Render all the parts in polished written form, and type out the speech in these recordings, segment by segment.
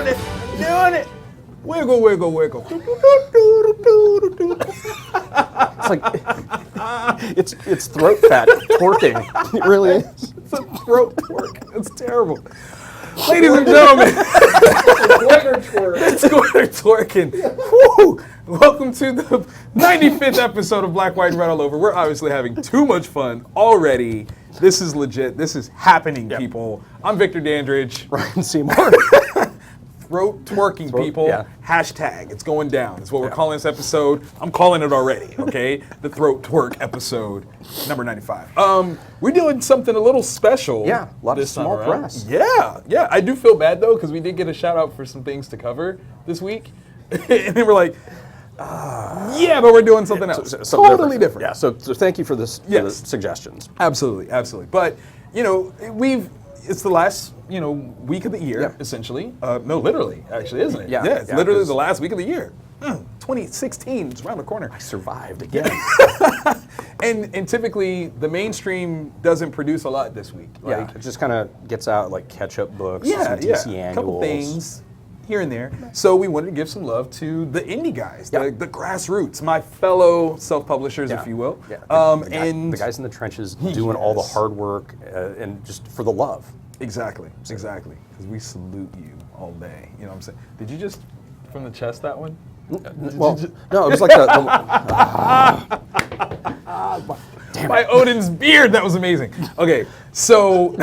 Doing it. Wiggle, wiggle, wiggle. It's like it's throat fat twerking. It really is. It's a throat twerk. It's terrible. Ladies and gentlemen, it's Square Twerking. Woo! Welcome to the 95th episode of Black, White, and Red All Over. We're obviously having too much fun already. This is legit. This is happening, people. I'm Victor Dandridge. Ryan Seymore. Throat twerking, people. Yeah. Hashtag. It's going down. It's what we're calling this episode. I'm calling it already, okay? The throat twerk episode, number 95. We're doing something a little special. Yeah, a lot of this time small around. press. Yeah. I do feel bad, though, because we did get a shout out for some things to cover this week. And then we're like, yeah, but we're doing something else. Totally different. Yeah, so thank you for this for the suggestions. Absolutely. But, it's the last, week of the year, essentially. No, literally, actually, isn't it? Yeah. It's literally the last week of the year. 2016 is around the corner. I survived again. And typically, the mainstream doesn't produce a lot this week. It just kind of gets out like catch-up books, some DC annuals. A couple things here and there. So we wanted to give some love to the indie guys, the grassroots, my fellow self-publishers, if you will. Yeah. And the guys in the trenches doing all the hard work and just for the love. Exactly. Because we salute you all day. You know what I'm saying? Did you just from the chest that one? Well, no, it was like My Odin's beard, that was amazing. Okay, so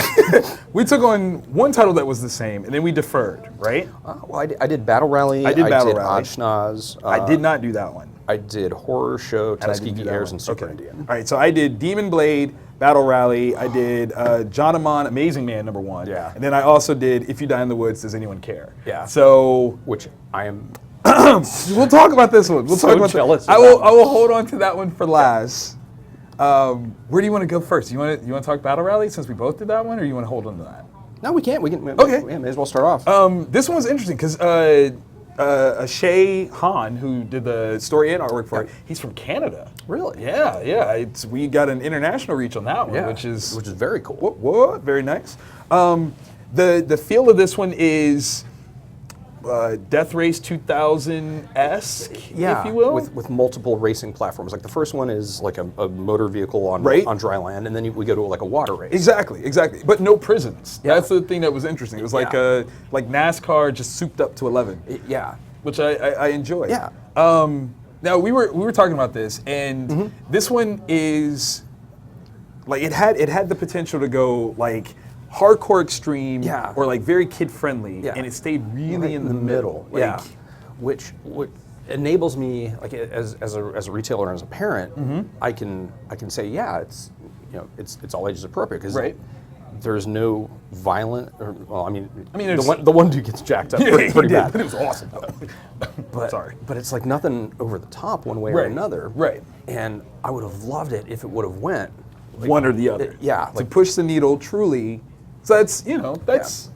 we took on one title that was the same, and then we deferred, right? Well, I did Battle Rally. I did Battle Rally. Rally. Odd Schnozz. I did not do that one. I did Horror Show, Tuskegee Heirs, and Super Okay. Indian. All right, so I did Demon Blade, Battle Rally. I did John Aman, Amazing Man, #1. Yeah. And then I also did If You Die in the Woods, Does Anyone Care? Yeah. So Which I am we'll talk about this one. We'll so talk about jealous. I will hold on to that one for last. Where do you want to go first? You want to talk Battle Rally since we both did that one, or you want to hold on to that? No, we can't. We can. Okay. Yeah, may as well start off. This one was interesting because Shay Han, who did the story and artwork for it, he's from Canada. Really? Yeah. We got an international reach on that one, which is very cool. What? Very nice. The feel of this one is Death Race 2000-esque, if you will. with multiple racing platforms. Like the first one is like a motor vehicle on dry land, and then we go to like a water race. Exactly. But no prisons. Yeah. That's the thing that was interesting. It was like NASCAR just souped up to 11. Yeah. Which I enjoyed. Yeah. Now we were talking about this, and this one is like it had the potential to go like hardcore extreme or like very kid friendly, and it stayed really in the middle. Like, which enables me, like as a retailer and as a parent, I can say it's all ages appropriate because there's no violent the one dude gets jacked up pretty bad, but it was awesome. But it's like nothing over the top one way or another. Right. And I would have loved it if it would have went like, one or the other. To push the needle truly. So that's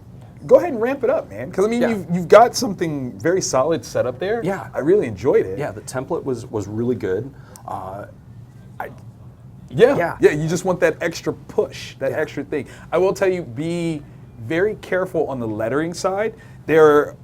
go ahead and ramp it up, man. Because you've got something very solid set up there. Yeah, I really enjoyed it. Yeah, the template was really good. You just want that extra push, that extra thing. I will tell you, be very careful on the lettering side. There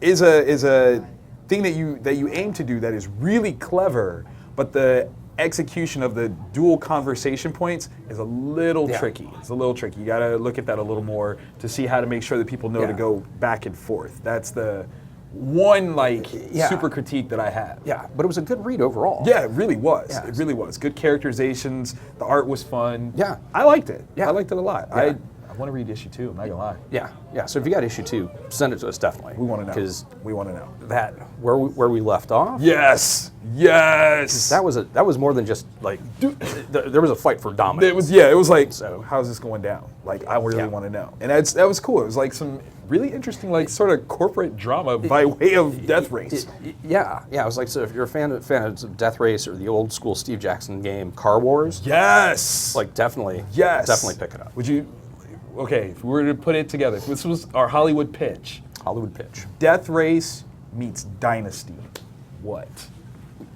is a thing that you aim to do that is really clever, but the execution of the dual conversation points is a little tricky. It's a little tricky. You got to look at that a little more to see how to make sure that people know to go back and forth. That's the one super critique that I have. Yeah, but it was a good read overall. Yeah, it really was. Yeah. It really was. Good characterizations. The art was fun. Yeah. I liked it. Yeah. I liked it a lot. Yeah. I want to read issue 2, I'm not gonna lie. Yeah. So if you got issue 2, send it to us definitely. We want to know. Because we want to know. That where we left off. Yes. That was more than just like there was a fight for dominance. It was like, so how's this going down? Like I really want to know. And that was cool. It was like some really interesting sort of corporate drama by way of Death Race. Yeah. I was like, so if you're a fan of Death Race or the old school Steve Jackson game Car Wars, yes. Like definitely pick it up. Would you? Okay, if we were to put it together, if this was our Hollywood pitch. Death Race meets Dynasty. What?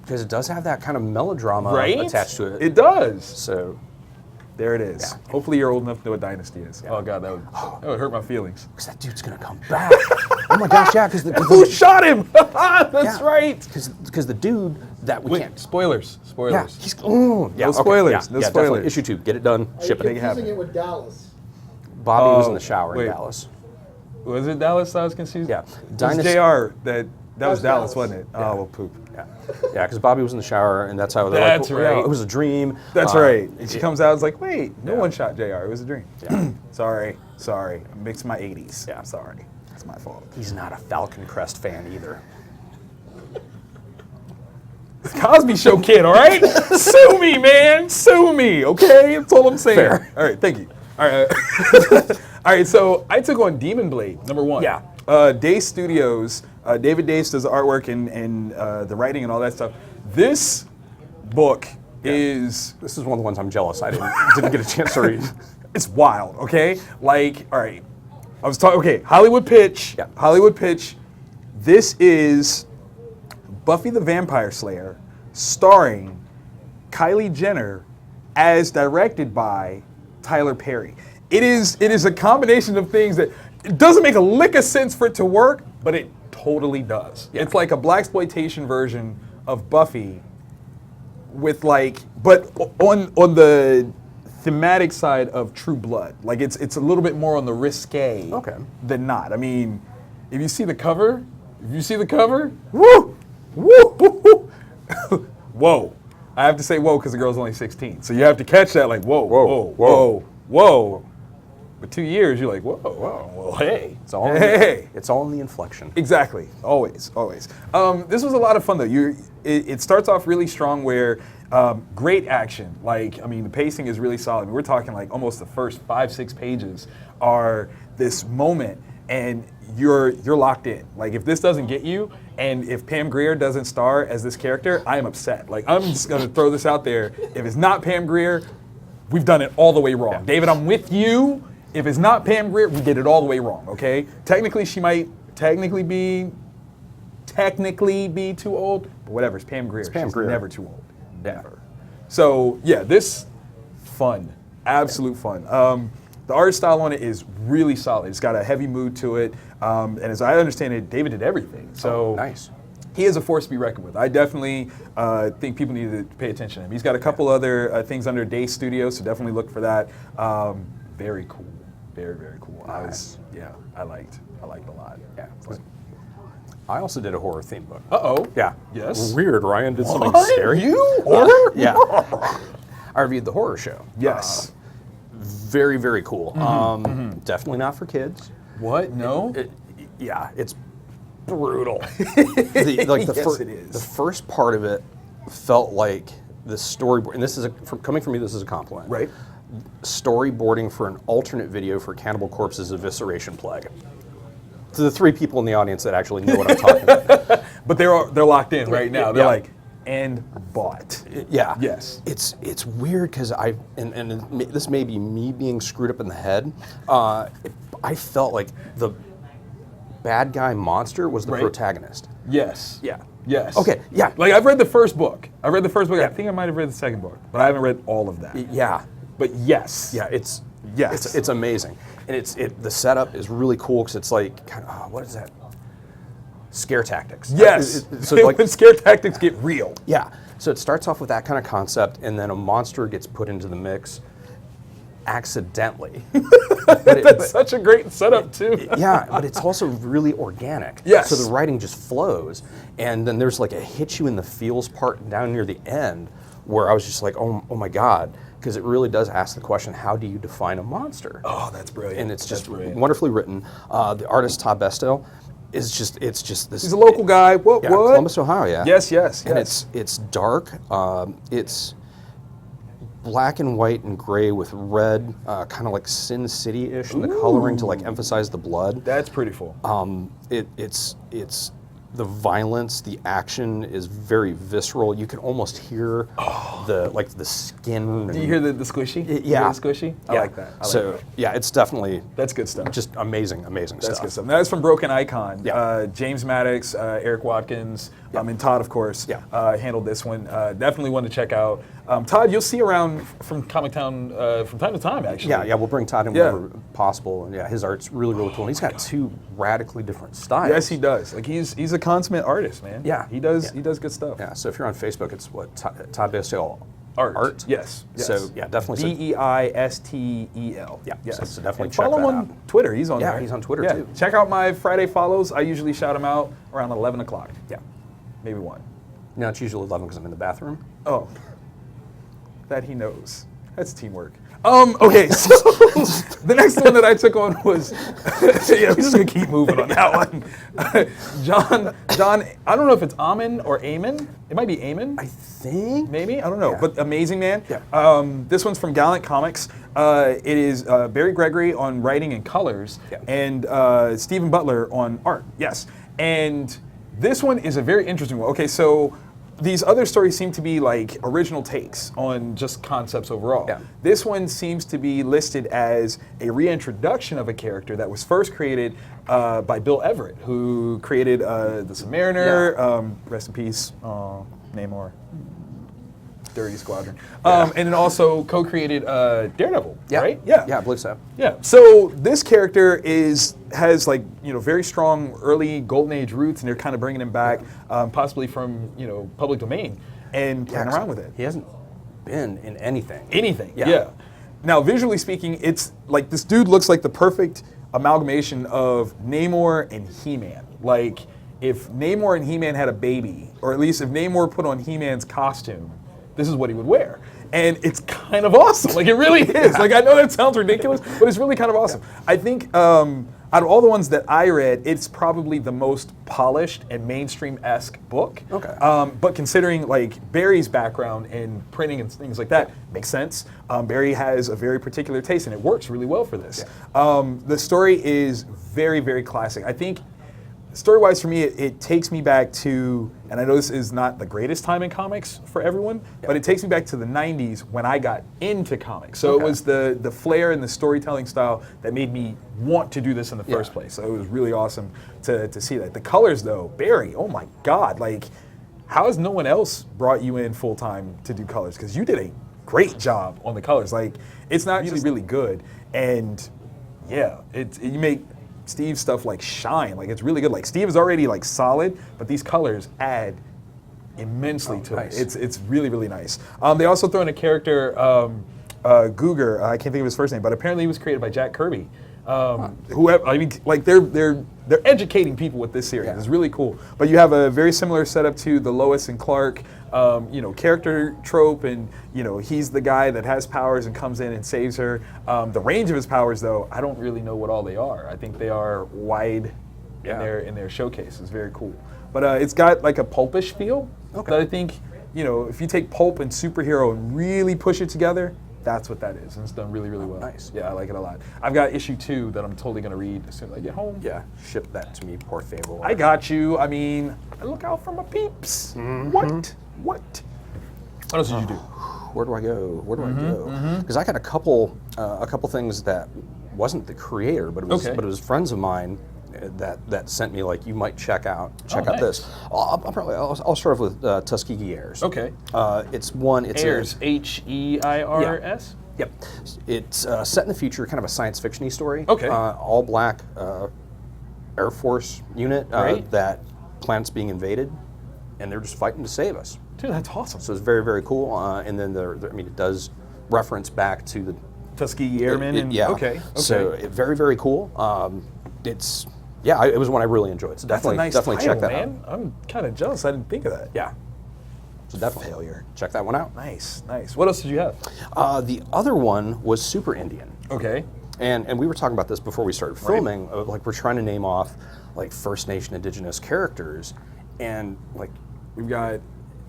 Because it does have that kind of melodrama attached to it. It does. So There it is. Yeah. Hopefully you're old enough to know what Dynasty is. Oh God, that would hurt my feelings. Because that dude's gonna come back. Oh my gosh, yeah. Because Who shot him? That's right. Because the dude that we can't. Spoilers. Yeah. Spoilers. He's, No spoilers. No definitely. spoilers. Issue 2. Get it done. Ship You're it. confusing it with Dallas. Bobby was in Oh, the shower wait. in Dallas. Was it Dallas? I was confused. Yeah. That was JR. That was Dallas, Dallas. wasn't it? Oh, well, poop. Yeah, because Bobby was in the shower, and that's how they're That's like, well, right. it was a dream. That's right. And she it- comes out and is like, wait, no Yeah. one shot JR. It was a dream. Yeah. Sorry. I mixed my 80s. Yeah. Sorry. It's my fault. He's not a Falcon Crest fan either. Cosby Show kid, all right? Sue me, man. Sue me, okay? That's all I'm saying. Fair. All right, thank you. All right. All right, so I took on Demon Blade, #1. Yeah. Day Studios. David Dace does the artwork and the writing and all that stuff. This book is... This is one of the ones I'm jealous I didn't get a chance to read. It's wild, okay? Like, all right. I was talking, okay, Hollywood pitch. Yeah. Hollywood pitch. This is Buffy the Vampire Slayer, starring Kylie Jenner, as directed by Tyler Perry. It is a combination of things that it doesn't make a lick of sense for it to work, but it totally does. Yeah. It's like a blaxploitation version of Buffy, with like, but on the thematic side of True Blood. Like it's a little bit more on the risque than not. I mean, if you see the cover, woo, woo, woo, woo. Whoa. I have to say whoa because the girl's only 16. So you have to catch that like whoa, whoa, whoa, whoa. But 2 years, you're like, whoa, whoa, well, hey. It's all it's all in the inflection. Exactly. Always, always. This was a lot of fun, though. It starts off really strong where great action. Like, I mean, the pacing is really solid. We're talking like almost the first 5-6 pages are this moment, and you're locked in. Like, if this doesn't get you, and if Pam Grier doesn't star as this character, I am upset. Like, I'm just going to throw this out there. If it's not Pam Grier, we've done it all the way wrong. Yeah. David, I'm with you. If it's not Pam Grier, we did it all the way wrong, okay? Technically, she might be too old, but whatever, it's Pam Grier. Pam She's Grier. never too old, never. So yeah, this, fun, absolute fun. The art style on it is really solid. It's got a heavy mood to it, and as I understand it, David did everything. So nice. He is a force to be reckoned with. I definitely think people need to pay attention to him. He's got a couple other things under Day Studios, so definitely look for that. Very cool. Very, very cool. Nice. I liked a lot. Yeah. I also did a horror theme book. Uh-oh. Yeah. Yes. Weird. Ryan did something What? scary. You? Horror? Yeah. I reviewed the horror show. Yes. Very, very cool. Definitely not for kids. What? No? Yeah, it's brutal. Yes, it is. The first part of it felt like the storyboard, and this is coming from me. This is a compliment. Right. Storyboarding for an alternate video for Cannibal Corpse's Evisceration Plague. To the 3 people in the audience that actually know what I'm talking about. But they're locked in right now. They're Yeah. like, and bought. Yeah. Yes. It's weird because this may be me being screwed up in the head. I felt like the bad guy monster was the Right. protagonist. Yes. Yeah. Yes. Okay, yeah. Like I've read the first book. I Yeah. think I might have read the second book, but I haven't read all of that. Yeah. But yes. Yeah, it's Yes. it's amazing, and the setup is really cool because it's like kind of what is that? Scare tactics. Yes. So When like scare tactics get real. yeah, so it starts off with that kind of concept, and then a monster gets put into the mix accidentally. That's such a great setup too. Yeah, but it's also really organic. Yes. So the writing just flows, and then there's like a hit you in the feels part down near the end where I was just like, oh my God. Because it really does ask the question, how do you define a monster? Oh, that's brilliant. And it's just brilliant. wonderfully written. The artist Todd Bestel is just this. He's a local guy. What? Yeah, What? Columbus, Ohio. Yeah. Yes. And it's dark. It's black and white and gray with red, kind of like Sin City-ish in the coloring to like emphasize the blood. That's pretty full. It's the violence, the action is very visceral. You can almost hear the skin. Do you hear the squishy? Yeah. You hear the squishy? I like that. Yeah, it's definitely that's good stuff. just amazing That's stuff. good stuff. That's from Broken Icon. Yeah. James Maddox, Eric Watkins, and Todd, of course, handled this one. Definitely one to check out. Todd, you'll see around from Comic Town from time to time, actually. Yeah, we'll bring Todd in whenever possible. And his art's really cool. And he's got two radically different styles. Yes, he does. Like he's a consummate artist, man. Yeah. He does good stuff. Yeah, so if you're on Facebook, it's what, Todd Beistel Art. Yes. So definitely. Beistel. Yeah. Yes. So definitely and check follow that him on out. Twitter. He's on there. Yeah, he's on Twitter too. Check out my Friday follows. I usually shout him out around 11 o'clock. Yeah. Maybe 1. No, it's usually 11 because I'm in the bathroom. Oh. That he knows. That's teamwork. Okay, so the next one that I took on was, we're just gonna keep moving on that one. John, I don't know if it's Aman or Aman. It might be Aman. I think. Maybe, I don't know, Yeah. but amazing man. Yeah. This one's from Gallant Comics. It is Barry Gregory on writing and colors, and Stephen Butler on art. Yes, and this one is a very interesting one. Okay, so these other stories seem to be like original takes on just concepts overall. Yeah. This one seems to be listed as a reintroduction of a character that was first created by Bill Everett, who created the Submariner, rest in peace, Namor, Dirty Squadron, and then also co-created Daredevil, right? Yeah, I believe so. Yeah. So this character has like very strong early Golden Age roots, and they're kind of bringing him back, possibly from public domain, and playing around with it. He hasn't been in anything. Yeah. Now, visually speaking, it's like this dude looks like the perfect amalgamation of Namor and He-Man. Like if Namor and He-Man had a baby, or at least if Namor put on He-Man's costume, this is what he would wear. And it's kind of awesome. Like, it really is. Like, I know that sounds ridiculous, but it's really kind of awesome. I think out of all the ones that I read, it's probably the most polished and mainstream-esque book. Okay. But considering, like, Barry's background in printing and things like that, makes sense. Barry has a very particular taste, and it works really well for this. The story is very, very classic. I think story-wise for me, it takes me back to, and I know this is not the greatest time in comics for everyone, but it takes me back to the 90s when I got into comics. So it was the flair and the storytelling style that made me want to do this in the first place. So it was really awesome to see that. The colors though, Barry, oh my God, like how has no one else brought you in full-time to do colors? Because you did a great job on the colors. Like it's not usually really good, and yeah, you make Steve's stuff like shine, like it's really good. Like Steve is already like solid, but these colors add immensely to it. It's really, really nice. They also throw in a character, Googer. I can't think of his first name, but apparently he was created by Jack Kirby. Whoever, I mean, like they're educating people with this series. It's really cool. But you have a very similar setup to the Lois and Clark, character trope, and he's the guy that has powers and comes in and saves her. The range of his powers, though, I don't really know what all they are. I think they are wide in their showcase. It's very cool. But it's got like a pulpish feel that I think, if you take pulp and superhero and really push it together, that's what that is, and it's done really, really well. Nice. Yeah, I like it a lot. I've got issue 2 that I'm totally going to read as soon as I get home. Yeah, ship that to me, por favor. I got you. I mean, I look out for my peeps. What? What else did you do? Where do I go? Where do I go? Because I got a couple things that wasn't the creator, but it was friends of mine that sent me like, you might check out this. I'll start off with Tuskegee Heirs. Okay. It's Heirs, Heirs. Yep. It's set in the future, kind of a science fiction-y story. Okay. All black Air Force unit that planet's being invaded, and they're just fighting to save us. Dude, that's awesome. So it's very, very cool. And then it does reference back to the Tuskegee Airmen. Okay. So very, very cool. It was one I really enjoyed. So definitely, that's a nice definitely title, check that man. out. I'm kind of jealous. I didn't think of that. Yeah. So definitely Failure. check that one out. Nice. What else did you have? The other one was Super Indian. Okay. And we were talking about this before we started filming. Like we're trying to name off like First Nation Indigenous characters, and like We've got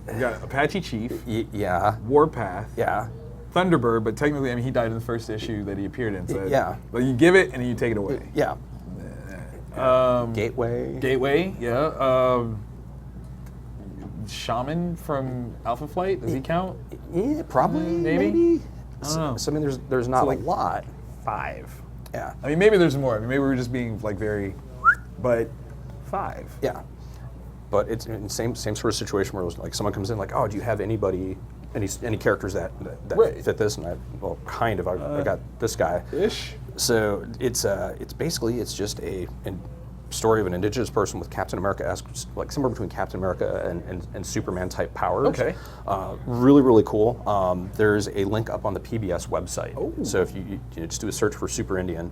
Apache Chief. Yeah. Warpath. Yeah. Thunderbird, but technically, I mean, he died in the first issue that he appeared in. So Yeah. But you give it and then you take it away. Yeah. Gateway, yeah. Shaman from Alpha Flight, does he count? Yeah, probably, maybe. I don't know. So I mean, there's not like a lot. 5. Yeah. I mean, maybe there's more. I mean, maybe we're just being like very, but 5. Yeah. But it's in same sort of situation where it was like someone comes in like, oh, do you have any characters that Right. fit this? And I got this guy. Ish. So it's basically just a story of an indigenous person with Captain America-esque, like somewhere between Captain America and Superman type powers. Okay. Really, really cool. There's a link up on the PBS website. Oh. So if you just do a search for Super Indian,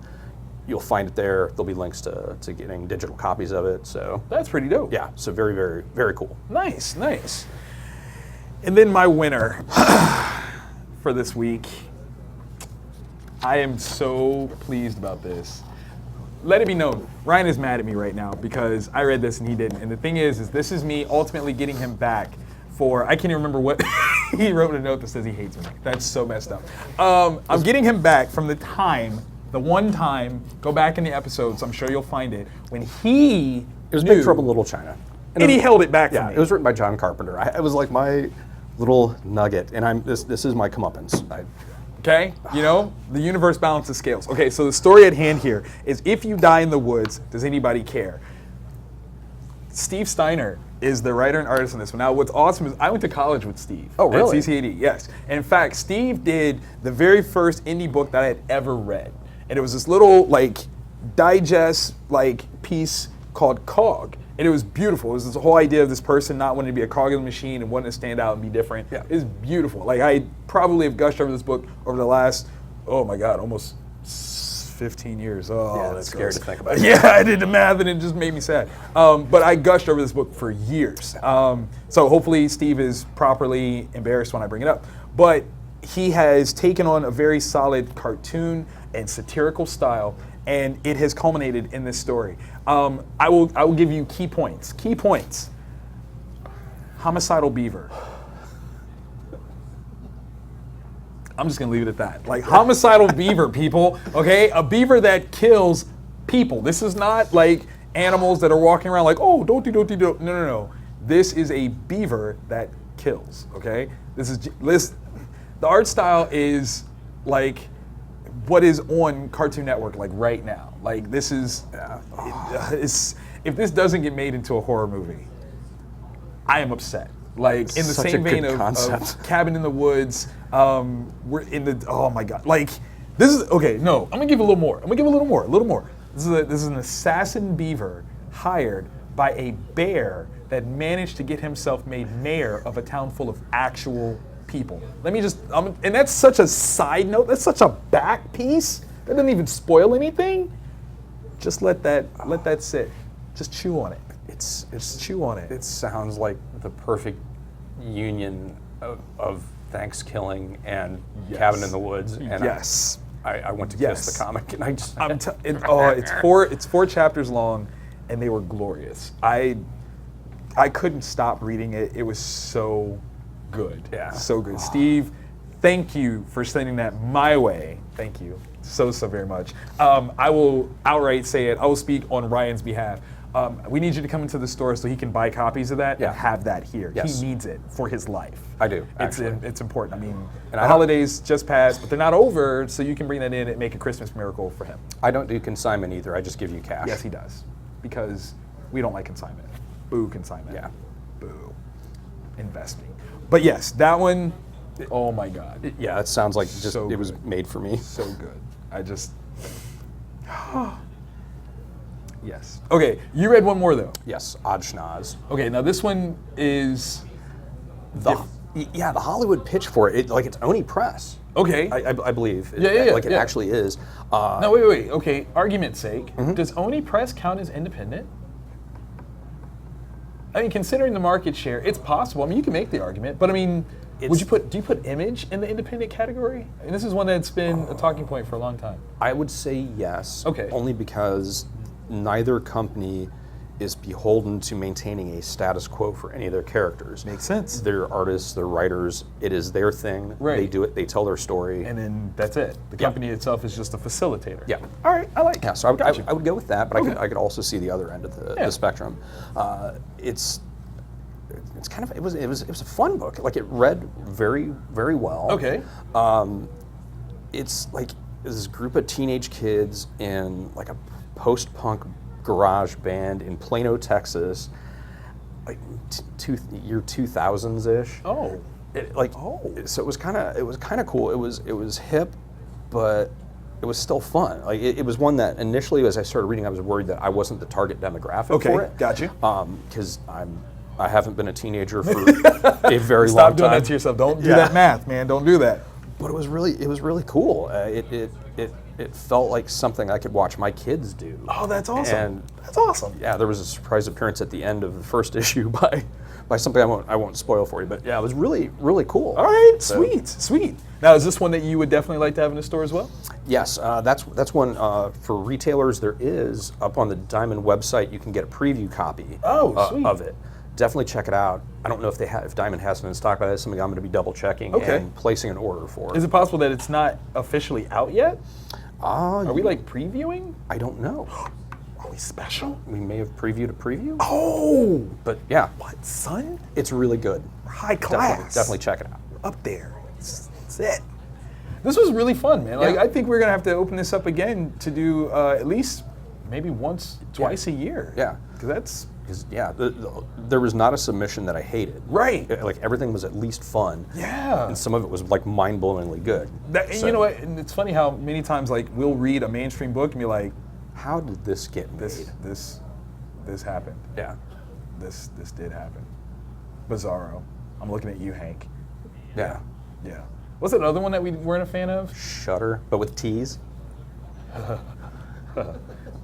you'll find it there. There'll be links to getting digital copies of it. So That's pretty dope. yeah, so very, very, very cool. Nice. And then my winner for this week. I am so pleased about this. Let it be known, Ryan is mad at me right now because I read this and he didn't. And the thing is this is me ultimately getting him back for, I can't even remember what, he wrote a note that says he hates me. That's so messed up. I'm getting him back from the one time, go back in the episodes, I'm sure you'll find it, when he It was knew, Big Trouble in Little China. and he held it back Yeah, from me. it was written by John Carpenter. It was like my little nugget, and this is my comeuppance. Okay, the universe balances scales. Okay, so the story at hand here is if you die in the woods, does anybody care? Steve Steiner is the writer and artist in this one. Now, what's awesome is I went to college with Steve. Oh, really? At CCAD, yes. And in fact, Steve did the very first indie book that I had ever read. And it was this little, digest, piece called Cog. And it was beautiful. It was this whole idea of this person not wanting to be a cog in the machine and wanting to stand out and be different. Yeah. It's beautiful. I probably have gushed over this book over the last, oh my God, almost 15 years. Oh, Yeah, that's scary to think about. Yeah, I did the math and it just made me sad. But I gushed over this book for years. So hopefully Steve is properly embarrassed when I bring it up. But he has taken on a very solid cartoon and satirical style, and it has culminated in this story. I will give you key points. Key points. Homicidal beaver. I'm just gonna leave it at that. Homicidal beaver, people. Okay, a beaver that kills people. This is not like animals that are walking around like, oh, don't. No. This is a beaver that kills. Okay, the art style is like what is on Cartoon Network right now. This is, if this doesn't get made into a horror movie, I am upset. In the Such a same vein good of concept. Cabin in the Woods, we're in the, oh my God. This is, okay, no, I'm gonna give a little more. A little more. This is an assassin beaver hired by a bear that managed to get himself made mayor of a town full of actual people. Let me just, and that's such a side note, that's such a back piece, that doesn't even spoil anything. Just let that sit. Just chew on it. Just chew on it. It sounds like the perfect union of Thanksgiving and Yes. Cabin in the Woods. And Yes. I went to Yes. kiss the comic, and I just. It's 4 chapters long, and they were glorious. I couldn't stop reading it. It was so good. Yeah. So good. Steve, thank you for sending that my way. Thank you so very much. I will outright say it. I will speak on Ryan's behalf. We need you to come into the store so he can buy copies of that Yeah. and have that here. Yes. He needs it for his life. I do, actually. It's important. I mean, And the holidays just passed, but they're not over, so you can bring that in and make a Christmas miracle for him. I don't do consignment either. I just give you cash. Yes, he does, because we don't like consignment. Boo consignment. Yeah. Boo. Invest me. But yes, that one, oh my God. Yeah, it sounds like just So it was good. made for me. So good. I just, yes. Okay, you read one more though. Yes, Odd Schnozz. Okay, now this one is, The Hollywood pitch for it, it's Oni Press. okay. I believe. Yeah. It actually is. No, wait. Okay, argument's sake, Mm-hmm. does Oni Press count as independent? I mean, considering the market share, it's possible. I mean, you can make the argument, but I mean, do you put Image in the independent category? And this is one that's been a talking point for a long time. I would say yes. Okay. Only because neither company is beholden to maintaining a status quo for any of their characters. Makes sense. They're artists, they're writers, it is their thing. Right. They do it, they tell their story. And then that's it. The company itself is just a facilitator. Yeah. All right, I like it. Yeah, so I would go with that, but Okay. I could also see the other end of the spectrum. It's kind of it was a fun book. Like, it read very, very well. Okay. It's like this group of teenage kids in like a post-punk garage band in Plano, Texas, like year 2000s ish. Oh. So it was kind of cool. It was hip, but it was still fun. Like, it was one that initially, as I started reading, I was worried that I wasn't the target demographic for it. Got you. Because I haven't been a teenager for a very long time. Stop doing that to yourself. Don't do that math, man. Don't do that. But it was really cool. It felt like something I could watch my kids do. Oh, that's awesome. And that's awesome. yeah, there was a surprise appearance at the end of the first issue by something I won't spoil for you. But yeah, it was really cool. All right, sweet. Now, is this one that you would definitely like to have in the store as well? Yes, that's one for retailers. There is up on the Diamond website. You can get a preview copy of it. Definitely check it out. I don't know if Diamond has it in stock, but that's something I'm going to be double checking and placing an order for. Is it possible that it's not officially out yet? Are we like previewing? I don't know. Are we special? We may have previewed a preview. Oh, But yeah, what, son? it's really good. High class. Definitely check it out. Up there. That's it. This was really fun, man. Like, Yeah. I think we're gonna have to open this up again to do at least maybe twice a year. Yeah. Because There was not a submission that I hated. Right. Like, everything was at least fun. Yeah. And some of it was like mind-blowingly good. And you know what? And it's funny how many times, like, we'll read a mainstream book and be like, how did this get made? this happened. Yeah. This did happen. Bizarro. I'm looking at you, Hank. Yeah. Yeah. What's another one that we weren't a fan of? Shutter, but with T's.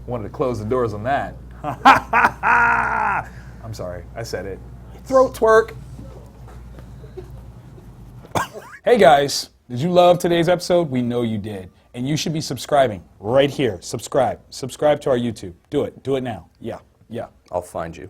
Wanted to close the doors on that. I'm sorry, I said it. Throat twerk. Hey guys, did you love today's episode? We know you did. And you should be subscribing right here. Subscribe to our YouTube. Do it now. Yeah. I'll find you.